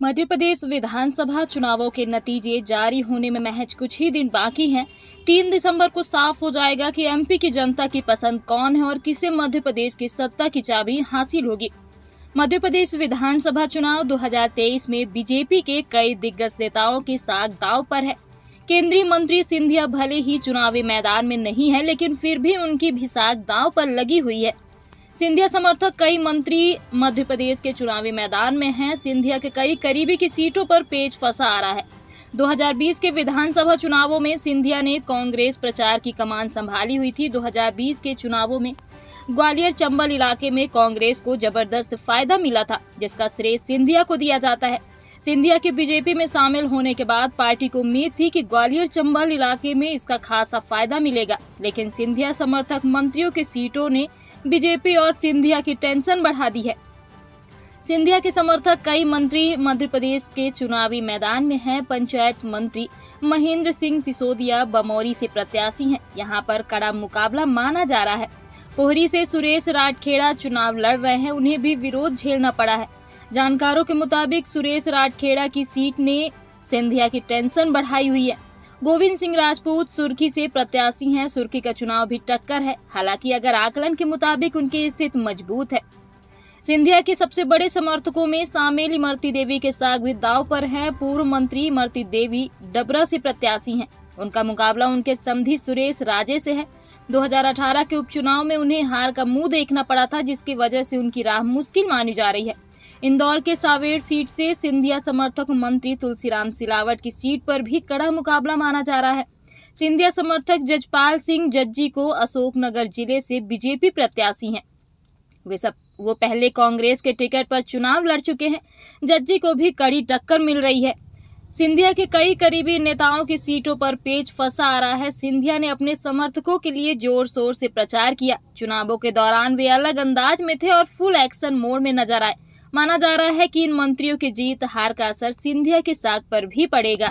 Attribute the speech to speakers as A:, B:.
A: मध्य प्रदेश विधानसभा चुनावों के नतीजे जारी होने में महज कुछ ही दिन बाकी हैं। 3 दिसंबर को साफ हो जाएगा कि एमपी की जनता की पसंद कौन है और किसे मध्य प्रदेश की सत्ता की चाबी हासिल होगी। मध्य प्रदेश विधानसभा चुनाव 2023 में बीजेपी के कई दिग्गज नेताओं की साख दांव पर है। केंद्रीय मंत्री सिंधिया भले ही चुनावी मैदान में नहीं है, लेकिन फिर भी उनकी भी साख दांव पर लगी हुई है। सिंधिया समर्थक कई मंत्री मध्य प्रदेश के चुनावी मैदान में हैं। सिंधिया के कई करीबी की सीटों पर पेच फंसा आ रहा है। 2020 के विधानसभा चुनावों में सिंधिया ने कांग्रेस प्रचार की कमान संभाली हुई थी। 2020 के चुनावों में ग्वालियर चंबल इलाके में कांग्रेस को जबरदस्त फायदा मिला था, जिसका श्रेय सिंधिया को दिया जाता है। सिंधिया के बीजेपी में शामिल होने के बाद पार्टी को उम्मीद थी कि ग्वालियर चंबल इलाके में इसका खासा फायदा मिलेगा, लेकिन सिंधिया समर्थक मंत्रियों की सीटों ने बीजेपी और सिंधिया की टेंशन बढ़ा दी है। सिंधिया के समर्थक कई मंत्री मध्य प्रदेश के चुनावी मैदान में हैं। पंचायत मंत्री महेंद्र सिंह सिसोदिया बमौरी से प्रत्याशी हैं। यहां पर कड़ा मुकाबला माना जा रहा है। पोहरी से सुरेश राठखेड़ा चुनाव लड़ रहे हैं, उन्हें भी विरोध झेलना पड़ा है। जानकारों के मुताबिक सुरेश राठखेड़ा की सीट ने सिंधिया की टेंशन बढ़ाई हुई है। गोविंद सिंह राजपूत सुर्खी से प्रत्याशी हैं। सुर्खी का चुनाव भी टक्कर है, हालांकि अगर आकलन के मुताबिक उनकी स्थिति मजबूत है। सिंधिया के सबसे बड़े समर्थकों में शामिल इमरती देवी के साथ भी दांव पर है। पूर्व मंत्री इमरती देवी डबरा से प्रत्याशी हैं। उनका मुकाबला उनके समधी सुरेश राजे से है। 2018 के उपचुनाव में उन्हें हार का मुंह देखना पड़ा था, जिसकी वजह से उनकी राह मुश्किल मानी जा रही है। इंदौर के सावेर सीट से सिंधिया समर्थक मंत्री तुलसीराम सिलावट की सीट पर भी कड़ा मुकाबला माना जा रहा है। सिंधिया समर्थक जजपाल सिंह जज्जी को अशोकनगर जिले से बीजेपी प्रत्याशी हैं। वो पहले कांग्रेस के टिकट पर चुनाव लड़ चुके हैं। जज्जी को भी कड़ी टक्कर मिल रही है। सिंधिया के कई करीबी नेताओं की सीटों पर पेच फंसा आ रहा है। सिंधिया ने अपने समर्थकों के लिए जोर शोर से प्रचार किया। चुनावों के दौरान वे अलग अंदाज में थे और फुल एक्शन मोड में नजर आए। माना जा रहा है कि इन मंत्रियों की जीत हार का असर सिंधिया की साख पर भी पड़ेगा।